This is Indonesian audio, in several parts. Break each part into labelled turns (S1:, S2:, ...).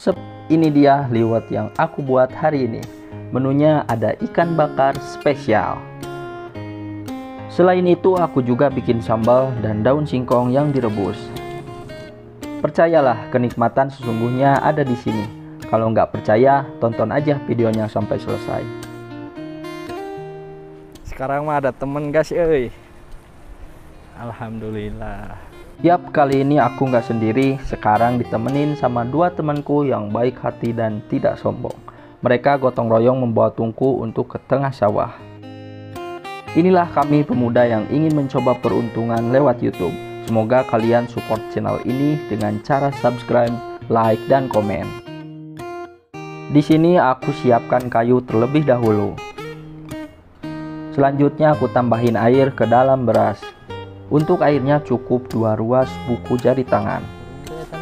S1: Sep, ini dia liwet yang aku buat hari ini. Menunya ada ikan bakar spesial. Selain itu aku juga bikin sambal dan daun singkong yang direbus. Percayalah, kenikmatan sesungguhnya ada di sini. Kalau nggak percaya, tonton aja videonya sampai selesai.
S2: Sekarang mah ada temen guys, alhamdulillah.
S1: Yap, kali ini aku nggak sendiri. Sekarang ditemenin sama dua temanku yang baik hati dan tidak sombong. Mereka gotong royong membawa tungku untuk ke tengah sawah. Inilah kami pemuda yang ingin mencoba peruntungan lewat YouTube. Semoga kalian support channel ini dengan cara subscribe, like, dan komen. Di sini aku siapkan kayu terlebih dahulu. Selanjutnya aku tambahin air ke dalam beras. Untuk airnya cukup 2 ruas buku jari tangan.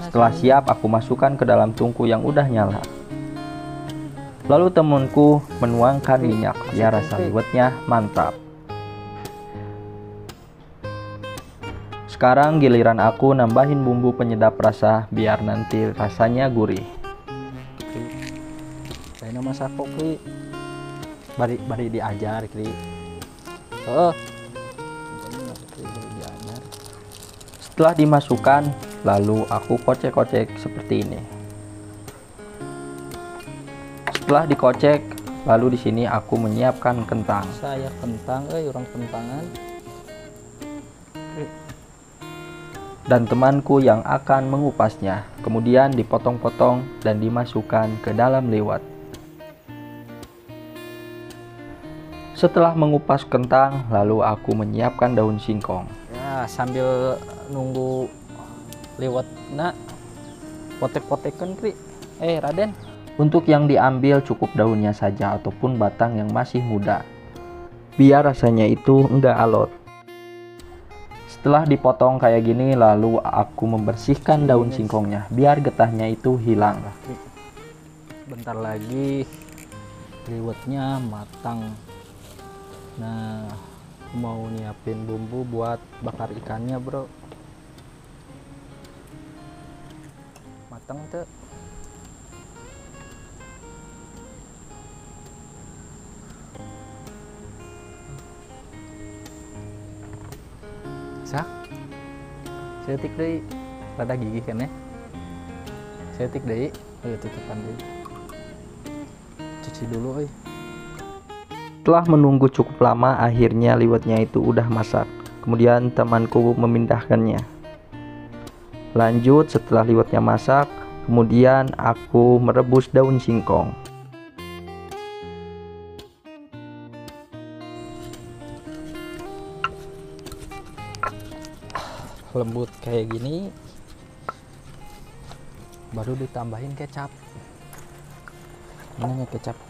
S1: Setelah siap, aku masukkan ke dalam tungku yang udah nyala. Lalu temanku menuangkan minyak biar rasa liwetnya mantap. Sekarang giliran aku nambahin bumbu penyedap rasa biar nanti rasanya gurih.
S2: Saya masak kopi. Bari diajar kri.
S1: Setelah dimasukkan, lalu aku kocek-kocek seperti ini. Setelah dikocek, lalu di sini aku menyiapkan kentang.
S2: Saya kentang, orang kentangan.
S1: Dan temanku yang akan mengupasnya. Kemudian dipotong-potong dan dimasukkan ke dalam liwet. Setelah mengupas kentang, lalu aku menyiapkan daun singkong.
S2: Ya, sambil nunggu liwet nak potek-potekan kri. Raden.
S1: Untuk yang diambil cukup daunnya saja ataupun batang yang masih muda. Biar rasanya itu enggak alot. Setelah dipotong kayak gini, lalu aku membersihkan daun singkongnya biar getahnya itu hilang.
S2: Bentar lagi liwetnya matang. Nah, aku mau nyiapin bumbu buat bakar ikannya, bro. Matang tuh. Sak. Setik deh. Rada gigih kan ya? Setik deh. Tutupan deh. Cuci dulu,
S1: Setelah menunggu cukup lama, akhirnya liwetnya itu udah masak. Kemudian temanku memindahkannya. Lanjut, setelah liwetnya masak, kemudian aku merebus daun singkong.
S2: Lembut kayak gini, baru ditambahin kecap. Ini kecap.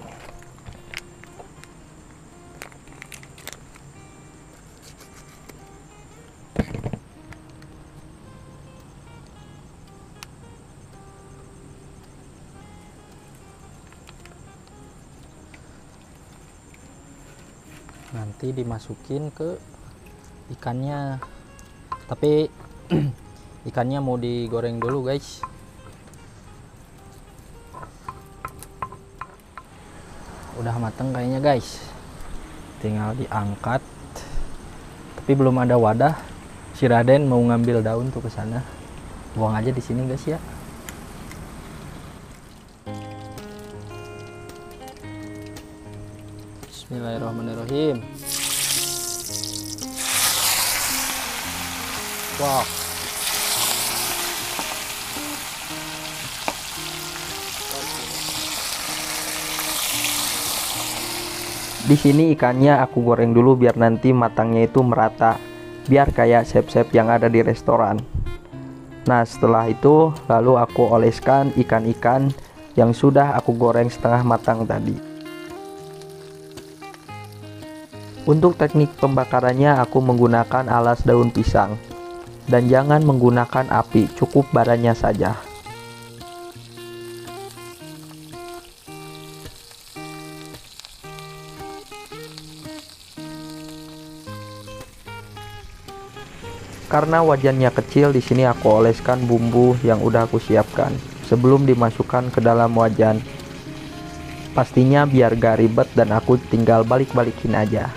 S2: Nanti dimasukin ke ikannya, tapi ikannya mau digoreng dulu guys. Udah mateng kayaknya guys, tinggal diangkat, tapi belum ada wadah. Si Raden mau ngambil daun tuh ke sana, buang aja di sini guys ya. Bismillahirrahmanirrahim. Wow.
S1: Di sini ikannya aku goreng dulu biar nanti matangnya itu merata, biar kayak chef-chef yang ada di restoran. Nah, setelah itu lalu aku oleskan ikan-ikan yang sudah aku goreng setengah matang tadi. Untuk teknik pembakarannya aku menggunakan alas daun pisang. Dan jangan menggunakan api, cukup baranya saja. Karena wajannya kecil, di sini aku oleskan bumbu yang udah aku siapkan. sebelum dimasukkan ke dalam wajan. Pastinya biar gak ribet dan aku tinggal balik-balikin aja.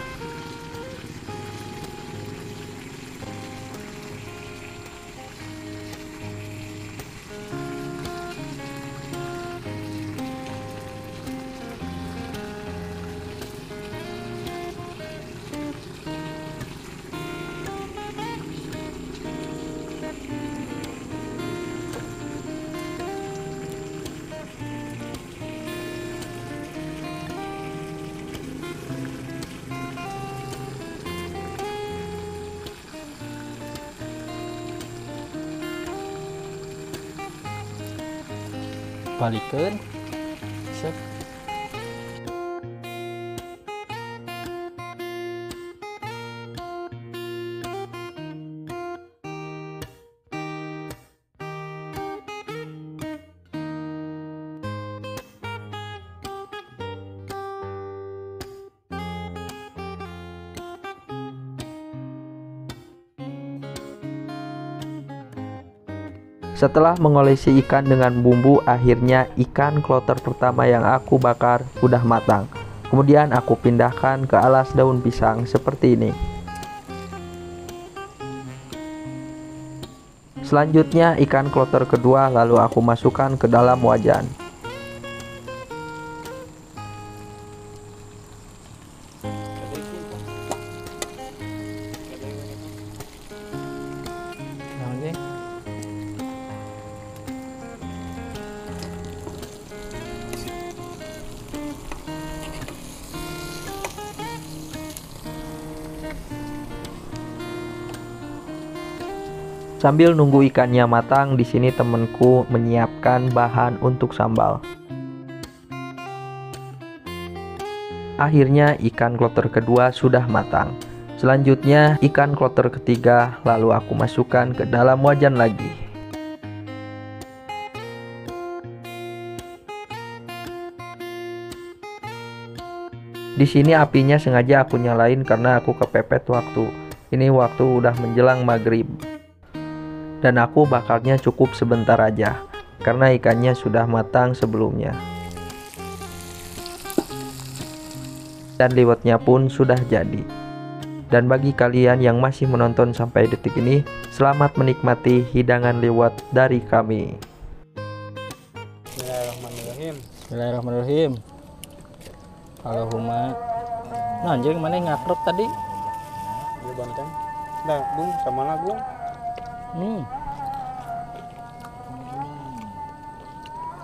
S2: Balikin. Sip.
S1: Setelah mengolesi ikan dengan bumbu, akhirnya ikan kloter pertama yang aku bakar udah matang. Kemudian aku pindahkan ke alas daun pisang seperti ini. Selanjutnya ikan kloter kedua lalu aku masukkan ke dalam wajan. Sambil nunggu ikannya matang, di sini temenku menyiapkan bahan untuk sambal. Akhirnya ikan kloter kedua sudah matang. Selanjutnya ikan kloter ketiga lalu aku masukkan ke dalam wajan lagi. Di sini apinya sengaja aku nyalain karena aku kepepet waktu. Ini waktu udah menjelang maghrib. Dan aku bakarnya cukup sebentar aja karena ikannya sudah matang sebelumnya. Dan liwetnya pun sudah jadi. Dan bagi kalian yang masih menonton sampai detik ini, selamat menikmati hidangan liwet dari kami.
S2: Bismillahirrahmanirrahim. Bismillahirrahmanirrahim. Allahumma. Nah, anjing mana ngakrut tadi?
S3: Di banteng. Dah, Bung, sama lah, Bung.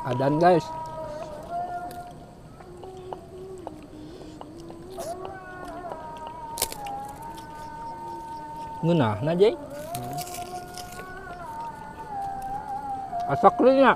S2: Adan guys. Ngenah na jay. Asak linya.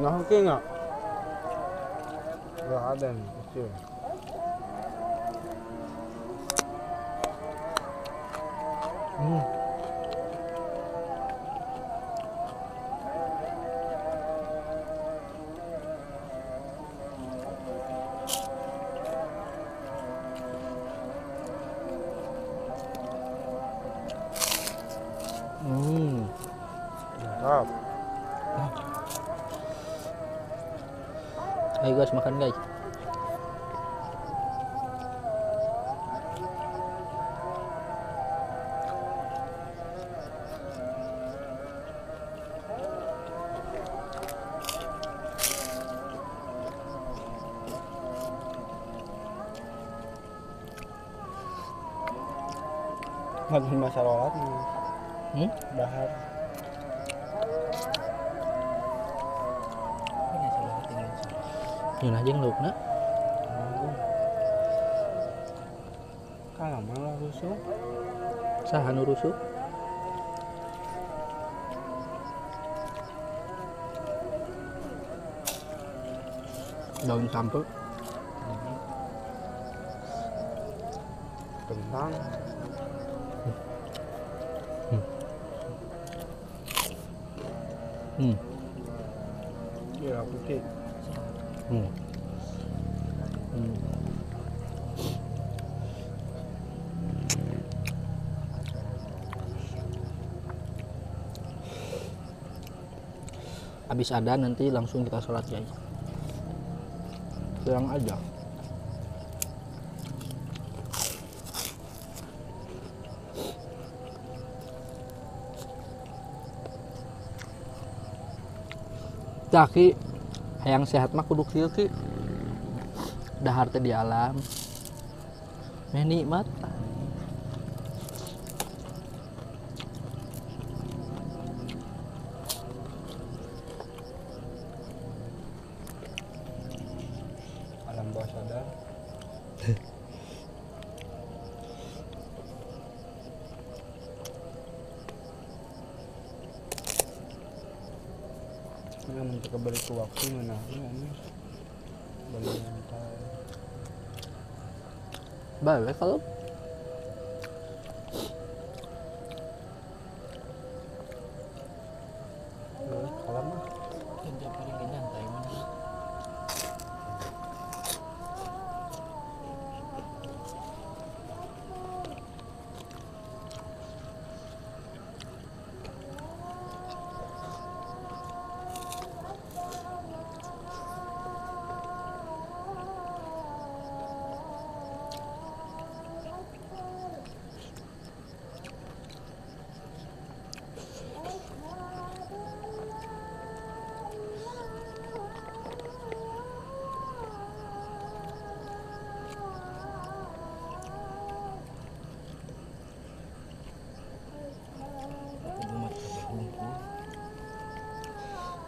S3: Nggak oke nggak? Nggak ada nih, kecil. Mantap.
S2: Ayo guys, makan guys.
S3: Nggak masalah lalat nih. Bahar.
S2: Nyun aja ngeluk nak.
S3: Kalah malah rusuh.
S2: Saha nu rusuh? Daun sampel.
S3: Kentang.
S2: Hmm.
S3: Ya aku ki.
S2: Hmm. Habis ada nanti langsung kita sholat guys. Bilang aja. Ki, hayang sehat mah kudu kieu ki. Dahar teh di alam. Meh nikmat.
S3: Alam bawah sadar. Yang untuk kembali ke waktu mana? Ini balik nyantai.
S2: Balik kalau
S3: Kalau mah
S2: kerja paling nyantai mana.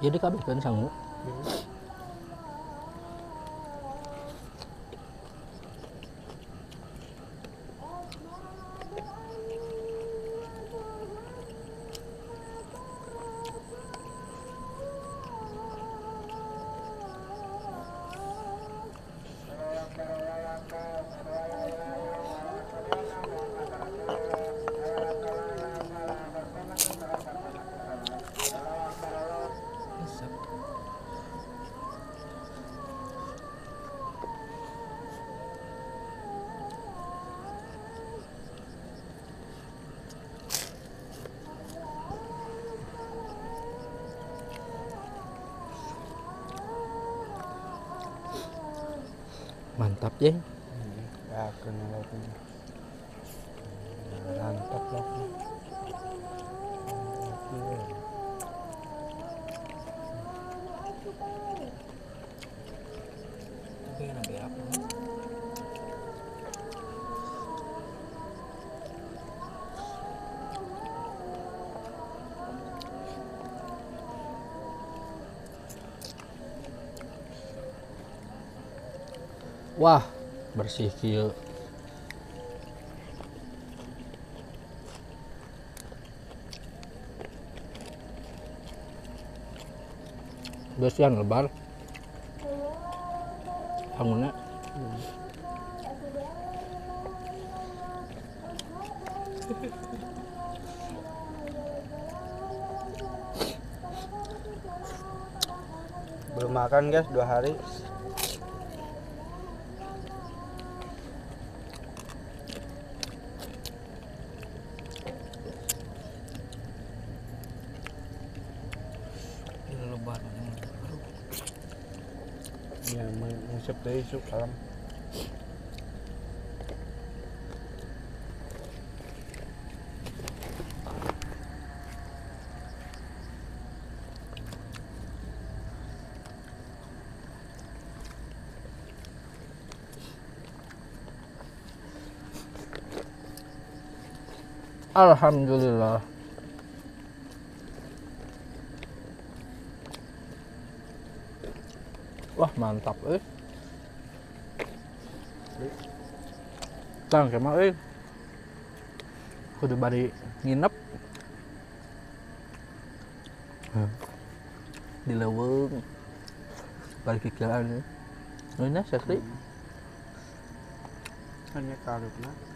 S2: Ya dikabehkeun sangu. Mantap, Jeng.
S3: ya kena lagi. Mantap lagi.
S2: Wah, bersih kieu. Bersihan lebar. Hamuna.
S3: Belum makan guys 2 hari. Ya mengusap dari isuk alam.
S2: Alhamdulillah. Wah, mantap euy. Tang kemah euy. Kudu bari nginep. Di leuweung. Bari kikiran. Euna sakri.
S3: Hanya karutna.